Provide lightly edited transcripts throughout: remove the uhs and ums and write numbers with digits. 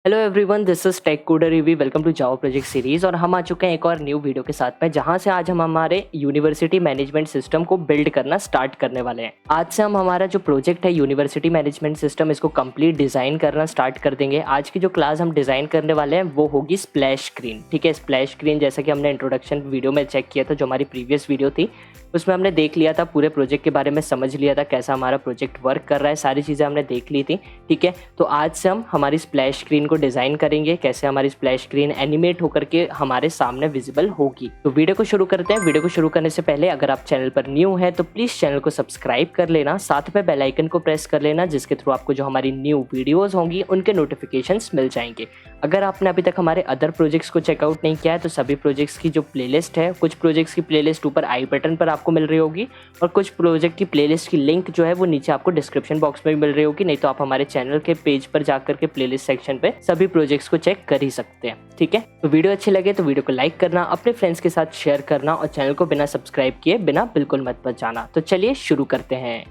Hello everyone, this is tech coder review. Welcome to Java project series. और हम आ चुके हैं एक और न्यू वीडियो के साथ में, जहां से आज हम हमारे यूनिवर्सिटी मैनेजमेंट सिस्टम को बिल्ड करना स्टार्ट करने वाले हैं। आज से हम हमारा जो प्रोजेक्ट है यूनिवर्सिटी मैनेजमेंट सिस्टम, इसको कंप्लीट डिज़ाइन करना स्टार्ट कर देंगे। आज की जो क्लास हम डिज़ाइन करने वाले हैं वो होगी स्प्लैश स्क्रीन। ठीक है, स्प्लैश स्क्रीन जैसा कि हमने इंट्रोडक्शन वीडियो में चेक किया था, जो हमारी प्रीवियस वीडियो थी, उसमें हमने देख लिया था, पूरे प्रोजेक्ट के बारे में समझ लिया था, कैसा हमारा प्रोजेक्ट वर्क कर रहा है, सारी चीज़ें हमने देख ली थी। ठीक है, तो आज से हम हमारी स्प्लैश स्क्रीन को डिज़ाइन करेंगे, कैसे हमारी स्प्लैश स्क्रीन एनिमेट होकर के हमारे सामने विजिबल होगी। तो वीडियो को शुरू करते हैं। वीडियो को शुरू करने से पहले अगर आप चैनल पर न्यू हैं तो प्लीज़ चैनल को सब्सक्राइब कर लेना, साथ में बेल आइकन को प्रेस कर लेना, जिसके थ्रू आपको जो हमारी न्यू वीडियोस होंगी उनके नोटिफिकेशंस मिल जाएंगे। अगर आपने अभी तक हमारे अदर प्रोजेक्ट्स को चेकआउट नहीं किया है तो सभी प्रोजेक्ट्स की जो प्लेलिस्ट है, कुछ प्रोजेक्ट्स की प्लेलिस्ट ऊपर आई बटन पर आपको मिल रही होगी, और कुछ प्रोजेक्ट की प्लेलिस्ट की लिंक जो है वो नीचे आपको डिस्क्रिप्शन बॉक्स में भी मिल रही होगी। नहीं तो आप हमारे चैनल के पेज पर जाकर के प्लेलिस्ट सेक्शन पे सभी प्रोजेक्ट्स को चेक कर ही सकते हैं। ठीक है, तो वीडियो अच्छी लगे तो वीडियो को लाइक करना, अपने फ्रेंड्स के साथ शेयर करना, और चैनल को बिना सब्सक्राइब किए बिना बिल्कुल मत जाना। तो चलिए शुरू करते हैं।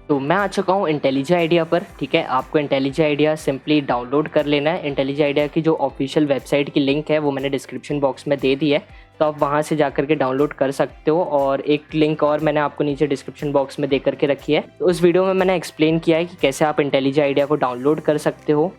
तो मैं आ चुका हूँ इंटेलिजेंट आइडिया पर। ठीक है, आपको इंटेलिजेंट आइडिया सिंपली डाउनलोड कर लेना है। इंटेलिजेंट आइडिया की जो ऑफिशियल वेबसाइट की लिंक है वो मैंने डिस्क्रिप्शन बॉक्स में दे दी है, तो आप वहाँ से जाकर के डाउनलोड कर सकते हो। और एक लिंक और मैंने आपको नीचे डिस्क्रिप्शन बॉक्स में दे करके रखी है। तो उस वीडियो में मैंने एक्सप्लेन किया है कि कैसे आप इंटेलिजेंट आइडिया को डाउनलोड कर सकते हो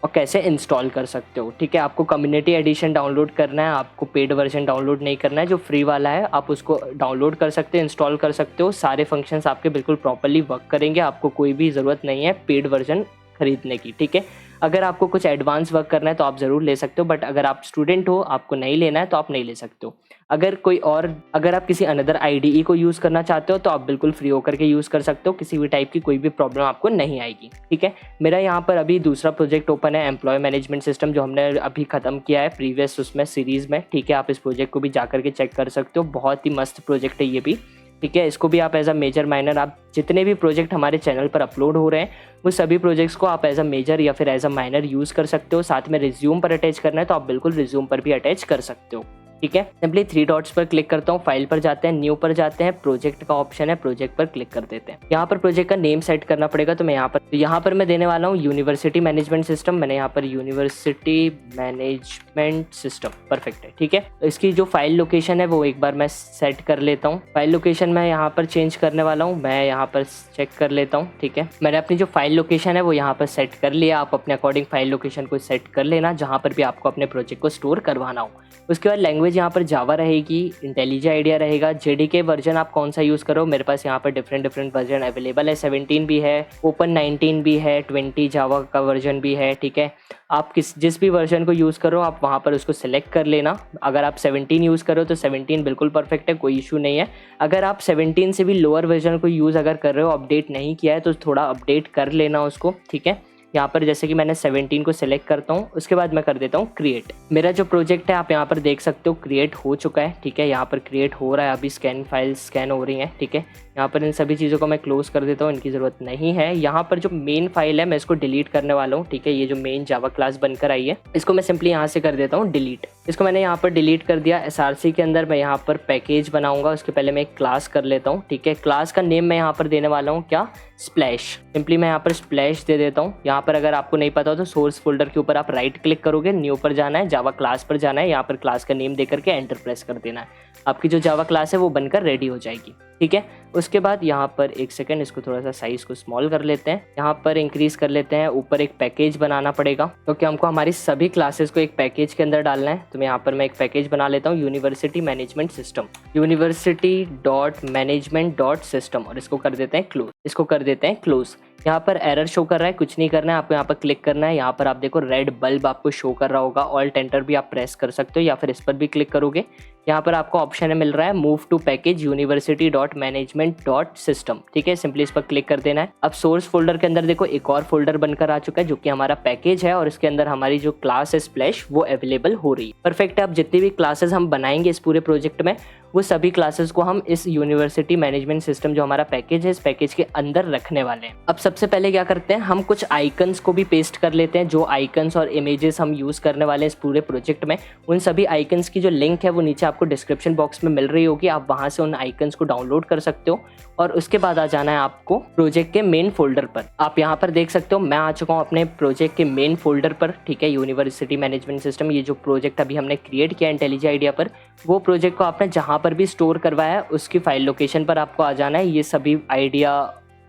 और कैसे इंस्टॉल कर सकते हो। ठीक है, आपको कम्युनिटी एडिशन डाउनलोड करना है, आपको पेड वर्जन डाउनलोड नहीं करना है। जो फ्री वाला है आप उसको डाउनलोड कर सकते हो, इंस्टॉल कर सकते हो। सारे फंक्शंस आपके बिल्कुल प्रॉपर्ली वर्क करेंगे, आपको कोई भी ज़रूरत नहीं है पेड वर्जन खरीदने की। ठीक है, अगर आपको कुछ एडवांस वर्क करना है तो आप ज़रूर ले सकते हो, बट अगर आप स्टूडेंट हो, आपको नहीं लेना है तो आप नहीं ले सकते हो। अगर आप किसी अनदर आईडीई को यूज़ करना चाहते हो तो आप बिल्कुल फ्री होकर के यूज़ कर सकते हो, किसी भी टाइप की कोई भी प्रॉब्लम आपको नहीं आएगी। ठीक है, मेरा यहाँ पर अभी दूसरा प्रोजेक्ट ओपन है, एम्प्लॉय मैनेजमेंट सिस्टम, जो हमने अभी ख़त्म किया है प्रीवियस उसमें सीरीज़ में। ठीक है, आप इस प्रोजेक्ट को भी जा करके चेक कर सकते हो, बहुत ही मस्त प्रोजेक्ट है ये भी। ठीक है, इसको भी आप एज अ मेजर माइनर, आप जितने भी प्रोजेक्ट हमारे चैनल पर अपलोड हो रहे हैं वो सभी प्रोजेक्ट्स को आप एज अ मेजर या फिर एज अ माइनर यूज़ कर सकते हो। साथ में रिज्यूम पर अटैच करना है तो आप बिल्कुल रिज्यूम पर भी अटैच कर सकते हो। ठीक है, सिंपली 3 डॉट्स पर क्लिक करता हूँ, फाइल पर जाते हैं, न्यू पर जाते हैं, प्रोजेक्ट का ऑप्शन है, प्रोजेक्ट पर क्लिक कर देते हैं। यहाँ पर प्रोजेक्ट का नेम सेट करना पड़ेगा, तो मैं यहाँ पर मैं देने वाला हूँ यूनिवर्सिटी मैनेजमेंट सिस्टम। मैंने यहाँ पर यूनिवर्सिटी मैनेजमेंट सिस्टम परफेक्ट है। ठीक है, तो इसकी जो फाइल लोकेशन है वो एक बार मैं सेट कर लेता हूँ। फाइल लोकेशन मैं यहाँ पर चेंज करने वाला हूँ, मैं यहाँ पर चेक कर लेता हूँ। ठीक है, मैंने अपनी जो फाइल लोकेशन है वो यहाँ पर सेट कर लिया। आप अपने अकॉर्डिंग फाइल लोकेशन को सेट कर लेना, जहाँ पर भी आपको अपने प्रोजेक्ट को स्टोर करवाना हो। उसके बाद लैंग्वेज यहाँ पर जावा रहेगी, इंटेलिजेंट आइडिया रहेगा। जेडीके वर्जन आप कौन सा यूज़ करो, मेरे पास यहाँ पर डिफरेंट वर्जन अवेलेबल है। 17 भी है, ओपन 19 भी है, 20 जावा का वर्जन भी है। ठीक है, आप जिस भी वर्जन को यूज़ करो आप वहाँ पर उसको सिलेक्ट कर लेना। अगर आप 17 यूज़ करो तो 17 बिल्कुल परफेक्ट है, कोई इशू नहीं है। अगर आप 17 से भी लोअर वर्जन को यूज़ अगर कर रहे हो, अपडेट नहीं किया है, तो थोड़ा अपडेट कर लेना उसको। ठीक है, यहाँ पर जैसे कि मैंने 17 को सिलेक्ट करता हूँ, उसके बाद मैं कर देता हूँ क्रिएट। मेरा जो प्रोजेक्ट है आप यहाँ पर देख सकते हो क्रिएट हो चुका है। ठीक है, यहाँ पर क्रिएट हो रहा है, अभी स्कैन फाइल्स स्कैन हो रही हैं। ठीक है, यहाँ पर इन सभी चीज़ों को मैं क्लोज कर देता हूँ, इनकी ज़रूरत नहीं है। यहाँ पर जो मेन फाइल है मैं इसको डिलीट करने वाला हूँ। ठीक है, ये जो मेन जावा क्लास बनकर आई है इसको मैं सिंपली यहाँ से कर देता हूँ डिलीट। इसको मैंने यहाँ पर डिलीट कर दिया। एसआरसी के अंदर मैं यहाँ पर पैकेज बनाऊंगा, उसके पहले मैं एक क्लास कर लेता हूँ। ठीक है, क्लास का नेम मैं यहाँ पर देने वाला हूँ क्या, स्प्लैश। सिंपली मैं यहाँ पर स्प्लैश दे देता हूँ। यहाँ पर अगर आपको नहीं पता हो तो सोर्स फोल्डर के ऊपर आप राइट क्लिक करोगे, न्यू पर जाना है, जावा क्लास पर जाना है, यहाँ पर क्लास का नेम दे करके एंटर प्रेस कर देना है। आपकी जो जावा क्लास है वो बनकर रेडी हो जाएगी। ठीक है, उसके बाद यहाँ पर एक सेकंड, इसको थोड़ा सा साइज को स्मॉल कर लेते हैं, यहाँ पर इंक्रीज कर लेते हैं। ऊपर एक पैकेज बनाना पड़ेगा क्योंकि हमको हमारी सभी क्लासेस को एक पैकेज के अंदर डालना है। तो मैं यहाँ पर मैं एक पैकेज बना लेता हूँ, यूनिवर्सिटी मैनेजमेंट सिस्टम, university.management.system, और इसको कर देते हैं क्लोज। इसको कर देते हैं क्लोज। यहाँ पर एरर शो कर रहा है, कुछ नहीं करना है, आपको यहाँ पर क्लिक करना है। यहाँ पर आप देखो रेड बल्ब आपको शो कर रहा होगा, ऑल्ट एंटर भी आप प्रेस कर सकते हो या फिर इस पर भी क्लिक करोगे। यहाँ पर आपको ऑप्शन मिल रहा है मूव टू पैकेज university.management.system। ठीक है, सिंपली इस पर क्लिक कर देना है। अब सोर्स फोल्डर के अंदर देखो एक और फोल्डर बनकर आ चुका है जो कि हमारा पैकेज है, और इसके अंदर हमारी जो क्लास है स्प्लैश वो अवेलेबल हो रही है। परफेक्ट है, अब जितनी भी क्लासेस हम बनाएंगे इस पूरे प्रोजेक्ट में वो सभी क्लासेस को हम इस यूनिवर्सिटी मैनेजमेंट सिस्टम जो हमारा पैकेज है, इस पैकेज के अंदर रखने वाले हैं। अब सबसे पहले क्या करते हैं, हम कुछ आइकन्स को भी पेस्ट कर लेते हैं। जो आइकन्स और इमेजेस हम यूज़ करने वाले हैं इस पूरे प्रोजेक्ट में, उन सभी आइकन्स की जो लिंक है वो नीचे आपको डिस्क्रिप्शन बॉक्स में मिल रही होगी। आप वहाँ से उन आइकन्स को डाउनलोड कर सकते हो और उसके बाद आ जाना है आपको प्रोजेक्ट के मेन फोल्डर पर। आप यहाँ पर देख सकते हो मैं आ चुका हूँ अपने प्रोजेक्ट के मेन फोल्डर पर, ठीक है। यूनिवर्सिटी मैनेजमेंट सिस्टम, ये जो प्रोजेक्ट अभी हमने क्रिएट किया इंटेलिजेंट आइडिया पर, वो प्रोजेक्ट को आपने जहाँ पर भी स्टोर करवाया है उसकी फाइल लोकेशन पर आपको आ जाना है। ये सभी आइडिया,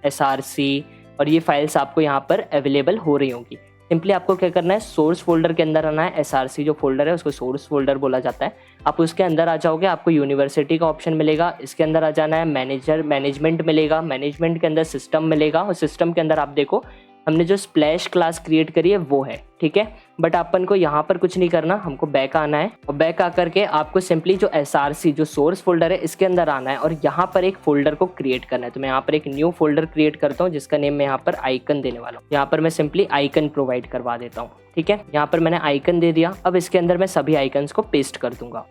SRC और ये फाइल्स आपको यहाँ पर अवेलेबल हो रही होंगी। सिंपली आपको क्या करना है, सोर्स फोल्डर के अंदर आना है। SRC जो फोल्डर है उसको सोर्स फोल्डर बोला जाता है। आप उसके अंदर आ जाओगे, आपको यूनिवर्सिटी का ऑप्शन मिलेगा। इसके अंदर आ जाना है, मैनेजमेंट मिलेगा। मैनेजमेंट के अंदर सिस्टम मिलेगा और सिस्टम के अंदर आप देखो हमने जो स्प्लैश क्लास क्रिएट करी है वो है, ठीक है। बट अपन को यहाँ पर कुछ नहीं करना, हमको बैक आना है और बैक आकर के आपको सिंपली जो SRC जो सोर्स फोल्डर है इसके अंदर आना है और यहाँ पर एक फोल्डर को क्रिएट करना है। तो मैं यहाँ पर एक न्यू फोल्डर क्रिएट करता हूँ जिसका नेम मैं यहाँ पर आइकन देने वाला हूँ। यहाँ पर मैं सिंपली आइकन प्रोवाइड करवा देता हूँ, ठीक है। यहाँ पर मैंने आइकन दे दिया। अब इसके अंदर मैं सभी आइकन्स को पेस्ट कर दूंगा।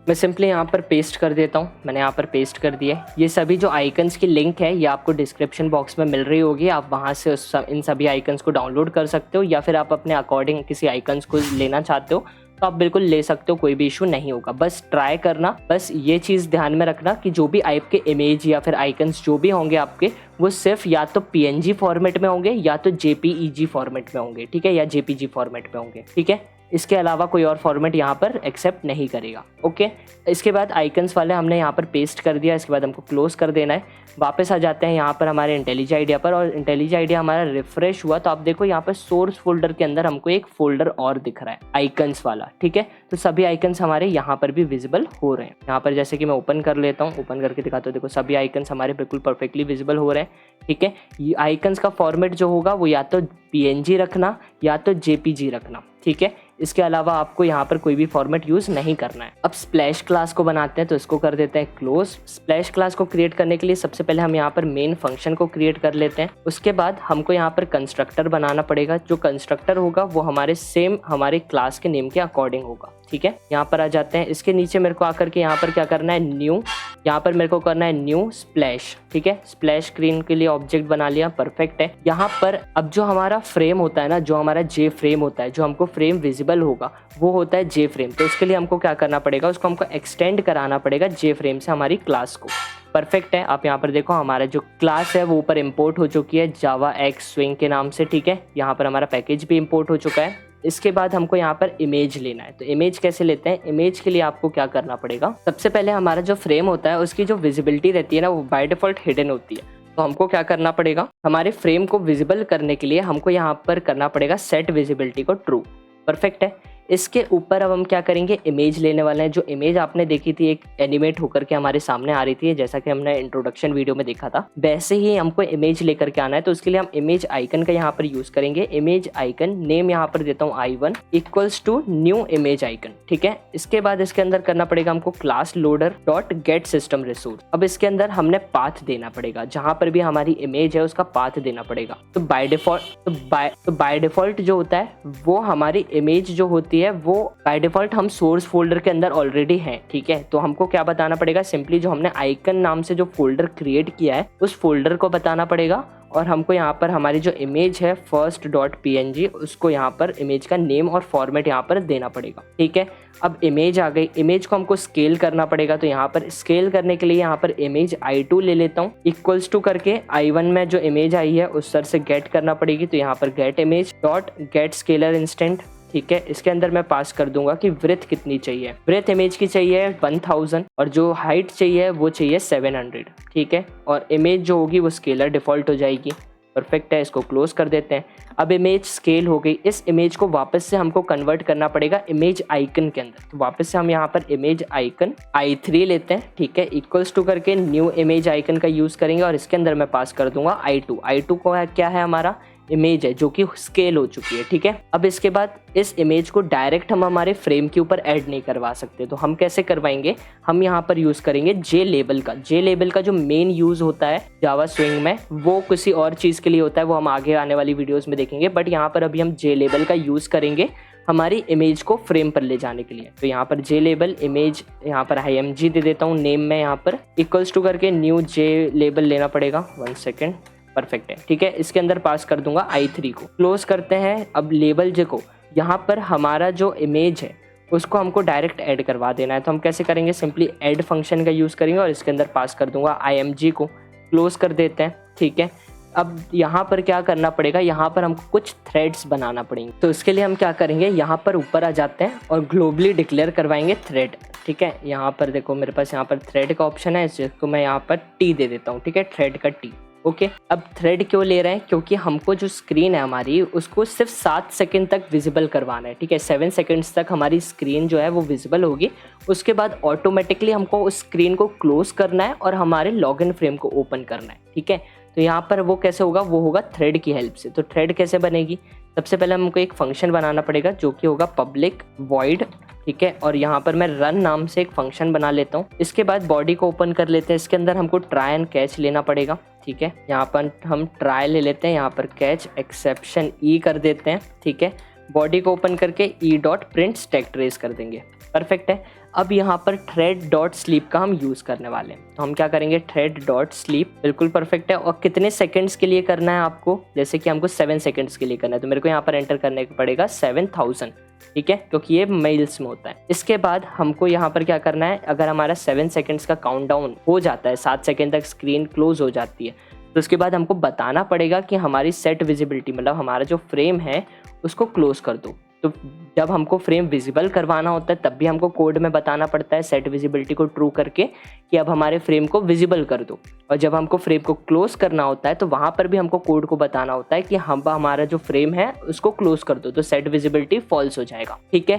मैं सिंपली यहाँ पर पेस्ट कर देता हूँ। मैंने यहाँ पर पेस्ट कर दिया। ये सभी जो आइकन्स की लिंक है ये आपको डिस्क्रिप्शन बॉक्स में मिल रही होगी। आप वहाँ से इन सभी आइकन्स को डाउनलोड कर सकते हो या फिर आप अपने अकॉर्डिंग किसी आइकन्स को लेना चाहते हो तो आप बिल्कुल ले सकते हो, कोई भी इशू नहीं होगा। बस ट्राई करना, बस ये चीज़ ध्यान में रखना कि जो भी आपके इमेज या फिर आइकन्स जो भी होंगे आपके, वो सिर्फ या तो PNG फॉर्मेट में होंगे या तो JPEG फॉर्मेट में होंगे, ठीक है, या JPG फॉर्मेट में होंगे, ठीक है। इसके अलावा कोई और फॉर्मेट यहाँ पर एक्सेप्ट नहीं करेगा, ओके। इसके बाद आइकन्स वाले हमने यहाँ पर पेस्ट कर दिया। इसके बाद हमको क्लोज कर देना है। वापस आ जाते हैं यहाँ पर हमारे इंटेलिजेंट आइडिया पर और इंटेलिजेंट आइडिया हमारा रिफ्रेश हुआ तो आप देखो यहाँ पर सोर्स फोल्डर के अंदर हमको एक फोल्डर और दिख रहा है आइकन्स वाला, ठीक है। तो सभी आइकन्स हमारे यहाँ पर भी विजिबल हो रहे हैं। यहाँ पर जैसे कि मैं ओपन कर लेता हूँ, ओपन करके दिखाता हूँ, देखो सभी आइकन्स हमारे बिल्कुल परफेक्टली विजिबल हो रहे हैं, ठीक है। ये आइकन्स का फॉर्मेट जो होगा वो या तो PNG रखना या तो JPG रखना, ठीक है। इसके अलावा आपको यहाँ पर कोई भी फॉर्मेट यूज़ नहीं करना है। अब स्प्लैश क्लास को बनाते हैं तो इसको कर देते हैं क्लोज। स्प्लैश क्लास को क्रिएट करने के लिए सबसे पहले हम यहाँ पर मेन फंक्शन को क्रिएट कर लेते हैं। उसके बाद हमको यहाँ पर कंस्ट्रक्टर बनाना पड़ेगा। जो कंस्ट्रक्टर होगा वो हमारे सेम हमारे क्लास के नेम के अकॉर्डिंग होगा, ठीक है। यहाँ पर आ जाते हैं। इसके नीचे मेरे को आकर के यहाँ पर क्या करना है, न्यू, यहाँ पर मेरे को करना है न्यू स्प्लैश, ठीक है। स्प्लैश स्क्रीन के लिए ऑब्जेक्ट बना लिया, परफेक्ट है। यहाँ पर अब जो हमारा फ्रेम होता है ना, जो हमारा J फ्रेम होता है, जो हमको फ्रेम विजिबल होगा वो होता है J फ्रेम। तो उसके लिए हमको क्या करना पड़ेगा, उसको हमको एक्सटेंड कराना पड़ेगा J फ्रेम से हमारी क्लास को, परफेक्ट है। आप यहाँ पर देखो हमारा जो क्लास है वो ऊपर इंपोर्ट हो चुकी है जावा एक्स स्विंग के नाम से, ठीक है। यहाँ पर हमारा पैकेज भी इंपोर्ट हो चुका है। इसके बाद हमको यहाँ पर इमेज लेना है। तो इमेज कैसे लेते हैं, इमेज के लिए आपको क्या करना पड़ेगा, सबसे पहले हमारा जो फ्रेम होता है उसकी जो विजिबिलिटी रहती है ना वो बाय डिफॉल्ट हिडन होती है। तो हमको क्या करना पड़ेगा, हमारे फ्रेम को विजिबल करने के लिए हमको यहाँ पर करना पड़ेगा सेट विजिबिलिटी को ट्रू, परफेक्ट है। इसके ऊपर अब हम क्या करेंगे, इमेज लेने वाले हैं। जो इमेज आपने देखी थी एक एनिमेट होकर के हमारे सामने आ रही थी, जैसा कि हमने इंट्रोडक्शन वीडियो में देखा था, वैसे ही हमको इमेज लेकर के आना है। तो उसके लिए हम इमेज आइकन का यहाँ पर यूज करेंगे। इमेज आइकन नेम यहाँ पर देता हूँ I1 equals to new image icon, ठीक है। इसके बाद इसके अंदर करना पड़ेगा हमको class loader dot get system resource. अब इसके अंदर हमने पाथ देना पड़ेगा, जहां पर भी हमारी इमेज है उसका पाथ देना पड़ेगा। तो बाय डिफॉल्ट जो होता है वो हमारी इमेज जो होती है वो बाय डिफॉल्ट हम सोर्स फोल्डर के अंदर ऑलरेडी है, ठीक है। तो हमको क्या बताना पड़ेगा, सिंपली जो हमने आइकन नाम से जो फोल्डर क्रिएट किया है उस फोल्डर को बताना पड़ेगा और हमको यहाँ पर हमारी जो इमेज है first.png उसको यहाँ पर इमेज का नेम और फॉर्मेट यहाँ पर देना पड़ेगा, ठीक है। अब इमेज आ गई, इमेज को हमको स्केल करना पड़ेगा। तो यहाँ पर स्केल करने के लिए यहाँ पर इमेज I2 ले लेता हूँ इक्वल्स टू करके I1 में जो इमेज आई है उस सर से गेट करना पड़ेगी। तो यहाँ पर get image dot get scaled instance, ठीक है। इसके अंदर मैं पास कर दूंगा कि ब्रेथ कितनी चाहिए, ब्रेथ इमेज की चाहिए 1000 और जो हाइट चाहिए वो चाहिए 700, ठीक है। और इमेज जो होगी वो स्केलर डिफॉल्ट हो जाएगी, परफेक्ट है। इसको क्लोज कर देते हैं। अब इमेज स्केल हो गई। इस इमेज को वापस से हमको कन्वर्ट करना पड़ेगा इमेज आइकन के अंदर। तो वापस से हम यहाँ पर इमेज आइकन I3 लेते हैं, ठीक है, इक्वल्स टू करके न्यू इमेज आइकन का यूज करेंगे और इसके अंदर मैं पास कर दूंगा I2 को क्या है हमारा इमेज है जो कि स्केल हो चुकी है, ठीक है। अब इसके बाद इस इमेज को डायरेक्ट हम हमारे फ्रेम के ऊपर ऐड नहीं करवा सकते, तो हम कैसे करवाएंगे, हम यहाँ पर यूज करेंगे जे लेबल का। जे लेबल का जो मेन यूज होता है जावा स्विंग में वो किसी और चीज के लिए होता है, वो हम आगे आने वाली वीडियोस में देखेंगे, बट यहाँ पर अभी हम जे लेबल का यूज करेंगे हमारी इमेज को फ्रेम पर ले जाने के लिए। तो यहाँ पर जे लेबल इमेज, यहाँ पर img दे देता हूँ नेम में, यहाँ पर इक्वल्स टू करके न्यू जे लेबल लेना पड़ेगा, 1 सेकेंड, परफेक्ट है, ठीक है। इसके अंदर पास कर दूंगा i3 को, क्लोज करते हैं। अब लेबल जे को यहाँ पर हमारा जो इमेज है उसको हमको डायरेक्ट ऐड करवा देना है, तो हम कैसे करेंगे, सिंपली ऐड फंक्शन का यूज़ करेंगे और इसके अंदर पास कर दूंगा img को, क्लोज कर देते हैं, ठीक है। अब यहाँ पर क्या करना पड़ेगा, यहाँ पर हमको कुछ थ्रेड्स बनाना पड़ेंगे, तो इसके लिए हम क्या करेंगे, यहाँ पर ऊपर आ जाते हैं और ग्लोबली डिक्लेयर करवाएंगे थ्रेड, ठीक है। यहाँ पर देखो मेरे पास यहाँ पर थ्रेड का ऑप्शन है, जिसको मैं यहाँ पर टी दे देता हूँ, ठीक है, थ्रेड का टी, ओके। अब थ्रेड क्यों ले रहे हैं, क्योंकि हमको जो स्क्रीन है हमारी उसको सिर्फ 7 सेकंड तक विजिबल करवाना है, ठीक है। 7 सेकंड्स तक हमारी स्क्रीन जो है वो विजिबल होगी, उसके बाद ऑटोमेटिकली हमको उस स्क्रीन को क्लोज करना है और हमारे लॉगिन फ्रेम को ओपन करना है, ठीक है। तो यहाँ पर वो कैसे होगा, वो होगा थ्रेड की हेल्प से। तो थ्रेड कैसे बनेगी, सबसे पहले हमको एक फंक्शन बनाना पड़ेगा जो कि होगा पब्लिक वॉइड, ठीक है, और यहाँ पर मैं रन नाम से एक फंक्शन बना लेता हूँ। इसके बाद बॉडी को ओपन कर लेते हैं, इसके अंदर हमको ट्राई एंड कैच लेना पड़ेगा, ठीक है। यहाँ पर हम ट्राई ले लेते हैं, यहाँ पर कैच एक्सेप्शन ई कर देते हैं, ठीक है। बॉडी को ओपन करके E dot print stack trace कर देंगे, परफेक्ट है। अब यहाँ पर थ्रेड डॉट स्लीप का हम यूज़ करने वाले हैं, तो हम क्या करेंगे, थ्रेड डॉट स्लीप, बिल्कुल परफेक्ट है। और कितने सेकंड्स के लिए करना है आपको, जैसे कि हमको 7 सेकंड्स के लिए करना है, तो मेरे को यहाँ पर एंटर करने पड़ेगा 7000, ठीक है, क्योंकि ये मेल्स में होता है। इसके बाद हमको यहाँ पर क्या करना है, अगर हमारा 7 सेकंड्स का काउंटडाउन हो जाता है, 7 सेकंड तक स्क्रीन क्लोज हो जाती है, तो उसके बाद हमको बताना पड़ेगा कि हमारी सेट विजिबिलिटी, मतलब हमारा जो फ्रेम है उसको क्लोज कर दो। तो जब हमको फ्रेम विजिबल करवाना होता है तब भी हमको कोड में बताना पड़ता है सेट विजिबिलिटी को ट्रू करके कि अब हमारे फ्रेम को विजिबल कर दो, और जब हमको फ्रेम को क्लोज करना होता है तो वहाँ पर भी हमको कोड को बताना होता है कि हम हमारा जो फ्रेम है उसको क्लोज कर दो, तो सेट विजिबिलिटी फॉल्स हो जाएगा, ठीक है।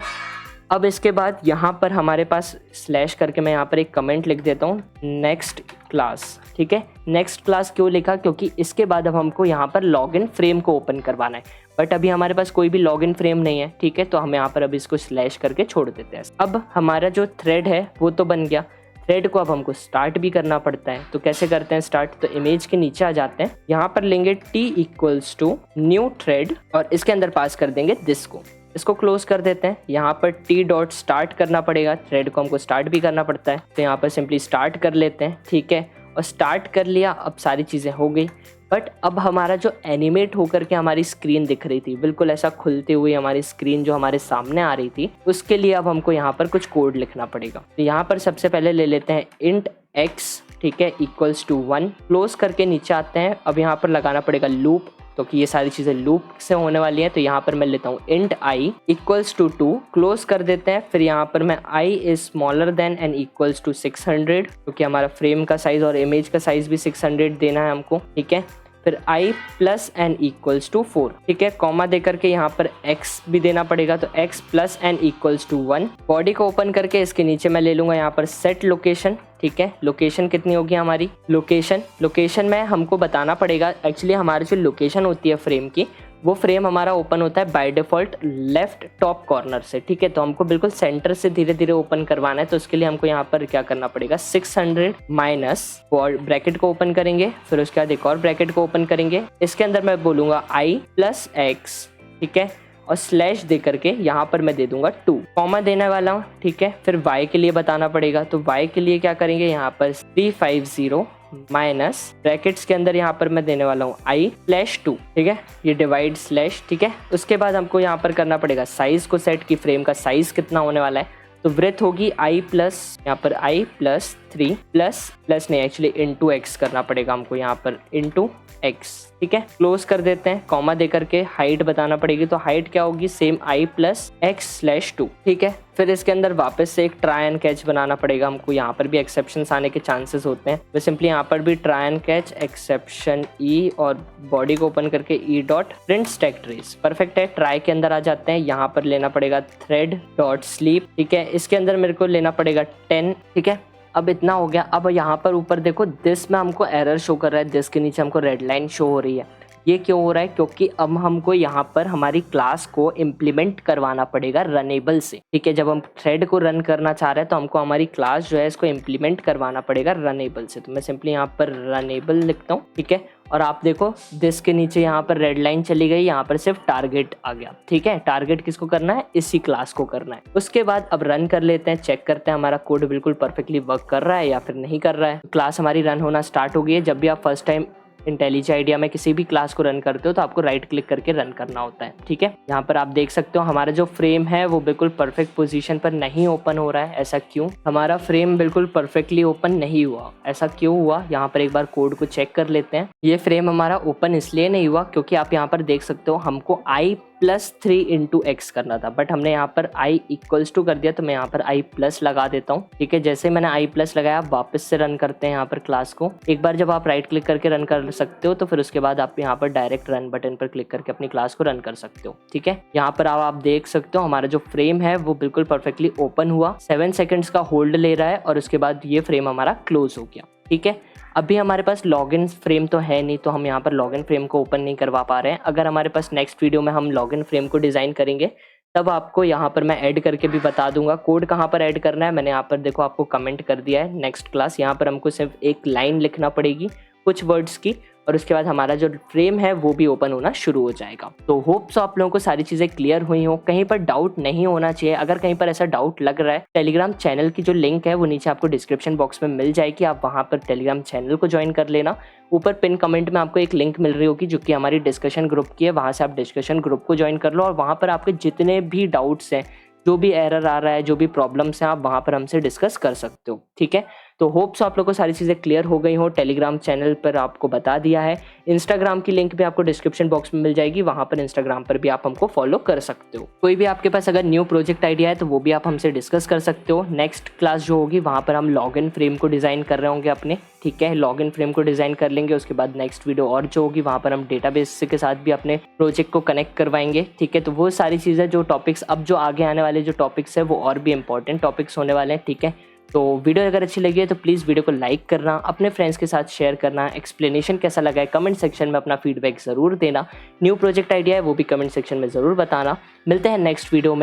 अब इसके बाद यहाँ पर हमारे पास स्लैश करके मैं यहाँ पर एक कमेंट लिख देता हूँ, नेक्स्ट क्लास, ठीक है। नेक्स्ट क्लास क्यों लिखा, क्योंकि इसके बाद अब हमको यहाँ पर लॉगिन फ्रेम को ओपन करवाना है, बट अभी हमारे पास कोई भी लॉगिन फ्रेम नहीं है, ठीक है, तो हम यहाँ पर अब इसको स्लैश करके छोड़ देते हैं। अब हमारा जो थ्रेड है वो तो बन गया, थ्रेड को अब हमको स्टार्ट भी करना पड़ता है, तो कैसे करते हैं स्टार्ट, तो इमेज के नीचे आ जाते हैं, यहाँ पर लेंगे t equals to new thread और इसके अंदर पास कर देंगे दिस को, इसको क्लोज कर देते हैं। यहाँ पर t डॉट स्टार्ट करना पड़ेगा, थ्रेड को हमको स्टार्ट भी करना पड़ता है, तो यहाँ पर सिंपली स्टार्ट कर लेते हैं, ठीक है। और स्टार्ट कर लिया, अब सारी चीज़ें हो गई, बट अब हमारा जो एनिमेट होकर के हमारी स्क्रीन दिख रही थी, बिल्कुल ऐसा खुलते हुए हमारी स्क्रीन जो हमारे सामने आ रही थी, उसके लिए अब हमको यहाँ पर कुछ कोड लिखना पड़ेगा। तो यहाँ पर सबसे पहले ले लेते हैं इंट x, ठीक है, इक्वल्स टू 1, क्लोज करके नीचे आते हैं। अब यहाँ पर लगाना पड़ेगा लूप, तो कि ये सारी चीज़ें लूप से होने वाली हैं, तो यहाँ पर मैं लेता हूँ int i equals to 2, close कर देते हैं। फिर यहाँ पर मैं i is smaller than and equals to 600, क्योंकि हमारा फ्रेम का साइज और इमेज का साइज भी 600 देना है हमको, ठीक है। फिर i plus n equals to 4, ठीक है, कॉमा दे करके यहाँ पर x भी देना पड़ेगा, तो x plus n equals to 1। Body को ओपन करके इसके नीचे मैं ले लूँगा यहाँ पर सेट लोकेशन, ठीक है। लोकेशन कितनी होगी हमारी, लोकेशन में हमको बताना पड़ेगा, एक्चुअली हमारी जो लोकेशन होती है फ्रेम की, वो फ्रेम हमारा ओपन होता है by default left top corner से, ठीक है। तो हमको बिल्कुल सेंटर से धीरे धीरे ओपन करवाना है, तो उसके लिए हमको यहाँ पर क्या करना पड़ेगा, 600 माइनस ब्रैकेट को ओपन करेंगे, फिर उसके बाद एक और ब्रैकेट को ओपन करेंगे, इसके अंदर मैं बोलूँगा i प्लस x, ठीक है, और स्लैश दे करके यहाँ पर मैं दे दूंगा 2, कॉमा देने वाला हूँ, ठीक है। फिर y के लिए बताना पड़ेगा, तो y के लिए क्या करेंगे, यहाँ पर 350 माइनस ब्रैकेट्स के अंदर यहाँ पर मैं देने वाला हूँ i प्लस 2, ठीक है, ये डिवाइड स्लैश, ठीक है। उसके बाद हमको यहाँ पर करना पड़ेगा साइज को सेट, की फ्रेम का साइज कितना होने वाला है, तो ब्रेथ होगी i प्लस, यहाँ पर i प्लस 3 प्लस नहीं, एक्चुअली इंटू x करना पड़ेगा हमको यहाँ पर इंटू x, ठीक है। क्लोज कर देते हैं, कॉमा दे करके हाइट बताना पड़ेगी, तो हाइट क्या होगी, same i plus x slash 2, ठीक है। फिर इसके अंदर वापस से एक ट्राई एंड कैच बनाना पड़ेगा हमको, यहाँ पर भी एक्सेप्शंस आने के चांसेस होते हैं, तो सिंपली यहाँ पर भी ट्राई एंड कैच एक्सेप्शन ई और बॉडी को ओपन करके E dot print stack trace, perfect है। ट्राई के अंदर आ जाते हैं, यहाँ पर लेना पड़ेगा थ्रेड डॉट स्लीप, ठीक है, इसके अंदर मेरे को लेना पड़ेगा 10, ठीक है। अब इतना हो गया। अब यहाँ पर ऊपर देखो दिस में हमको एरर शो कर रहा है, दिस के नीचे हमको रेड लाइन शो हो रही है, ये क्यों हो रहा है? क्योंकि अब हमको यहाँ पर हमारी क्लास को इम्प्लीमेंट करवाना पड़ेगा रनेबल से, ठीक है। जब हम थ्रेड को रन करना चाह रहे हैं तो हमको हमारी क्लास जो है इसको इम्प्लीमेंट करवाना पड़ेगा रनेबल से। तो मैं सिंपली यहाँ पर रनेबल लिखता हूँ, ठीक है। और आप देखो दिस के नीचे यहाँ पर रेड लाइन चली गई, यहाँ पर सिर्फ टारगेट आ गया, ठीक है। टारगेट किसको करना है? इसी क्लास को करना है। उसके बाद अब रन कर लेते हैं, चेक करते हैं हमारा कोड बिल्कुल परफेक्टली वर्क कर रहा है या फिर नहीं कर रहा है। क्लास हमारी रन होना स्टार्ट हो गई है। जब भी आप फर्स्ट टाइम इंटेलिज आइडिया में किसी भी क्लास को रन करते हो तो आपको राइट क्लिक करके रन करना होता है, ठीक है। यहाँ पर आप देख सकते हो हमारा जो फ्रेम है वो बिल्कुल परफेक्ट पोजीशन पर नहीं ओपन हो रहा है। ऐसा क्यों? हमारा फ्रेम बिल्कुल परफेक्टली ओपन नहीं हुआ, ऐसा क्यों हुआ? यहाँ पर एक बार कोड को चेक कर लेते हैं। ये फ्रेम हमारा ओपन इसलिए नहीं हुआ क्योंकि आप यहाँ पर देख सकते हो हमको i+3 इंटू एक्स करना था, बट हमने यहाँ पर i इक्वल्स टू कर दिया। तो मैं यहाँ पर i प्लस लगा देता हूँ, ठीक है। जैसे मैंने i प्लस लगाया, वापस से रन करते हैं यहाँ पर क्लास को। एक बार जब आप राइट क्लिक करके रन कर सकते हो तो फिर उसके बाद आप यहाँ पर डायरेक्ट रन बटन पर क्लिक करके अपनी क्लास को रन कर सकते हो, ठीक है। यहाँ पर आप देख सकते हो हमारा जो फ्रेम है वो बिल्कुल परफेक्टली ओपन हुआ, 7 सेकेंड्स का होल्ड ले रहा है और उसके बाद ये फ्रेम हमारा क्लोज हो गया, ठीक है। अभी हमारे पास लॉगिन फ्रेम तो है नहीं, तो हम यहाँ पर लॉगिन फ्रेम को ओपन नहीं करवा पा रहे हैं। अगर हमारे पास नेक्स्ट वीडियो में हम लॉगिन फ्रेम को डिज़ाइन करेंगे तब आपको यहाँ पर मैं ऐड करके भी बता दूंगा। कोड कहाँ पर ऐड करना है मैंने यहाँ पर देखो आपको कमेंट कर दिया है, नेक्स्ट क्लास। यहाँ पर हमको सिर्फ एक लाइन लिखना पड़ेगी कुछ वर्ड्स की और उसके बाद हमारा जो फ्रेम है वो भी ओपन होना शुरू हो जाएगा। तो होप्स आप लोगों को सारी चीज़ें क्लियर हुई हो, कहीं पर डाउट नहीं होना चाहिए। अगर कहीं पर ऐसा डाउट लग रहा है, टेलीग्राम चैनल की जो लिंक है वो नीचे आपको डिस्क्रिप्शन बॉक्स में मिल जाएगी, आप वहाँ पर टेलीग्राम चैनल को ज्वाइन कर लेना। ऊपर पिन कमेंट में आपको एक लिंक मिल रही होगी जो कि हमारी डिस्कशन ग्रुप की है, वहाँ से आप डिस्कशन ग्रुप को ज्वाइन कर लो और वहाँ पर आपके जितने भी डाउट्स हैं, जो भी एरर आ रहा है, जो भी प्रॉब्लम्स हैं, आप वहाँ पर हमसे डिस्कस कर सकते हो, ठीक है। तो होप्स आप लोगों को सारी चीज़ें क्लियर हो गई हो। टेलीग्राम चैनल पर आपको बता दिया है, इंस्टाग्राम की लिंक भी आपको डिस्क्रिप्शन बॉक्स में मिल जाएगी, वहाँ पर इंस्टाग्राम पर भी आप हमको फॉलो कर सकते हो। कोई भी आपके पास अगर न्यू प्रोजेक्ट आइडिया है तो वो भी आप हमसे डिस्कस कर सकते हो। नेक्स्ट क्लास जो होगी वहाँ पर हम लॉगिन फ्रेम को डिज़ाइन कर रहे होंगे अपने, ठीक है। लॉगिन फ्रेम को डिज़ाइन कर लेंगे, उसके बाद नेक्स्ट वीडियो और जो होगी वहाँ पर हम डेटाबेस के साथ भी अपने प्रोजेक्ट को कनेक्ट करवाएंगे, ठीक है। तो वो सारी चीज़ें जो टॉपिक्स अब जो आगे आने वाले जो टॉपिक्स है वो और भी इंपॉर्टेंट टॉपिक्स होने वाले हैं, ठीक है। तो वीडियो अगर अच्छी लगी है तो प्लीज़ वीडियो को लाइक करना, अपने फ्रेंड्स के साथ शेयर करना। एक्सप्लेनेशन कैसा लगा है कमेंट सेक्शन में अपना फीडबैक ज़रूर देना। न्यू प्रोजेक्ट आइडिया है वो भी कमेंट सेक्शन में ज़रूर बताना। मिलते हैं नेक्स्ट वीडियो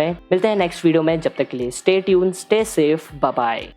में, जब तक के लिए stay tuned, stay safe, bye bye.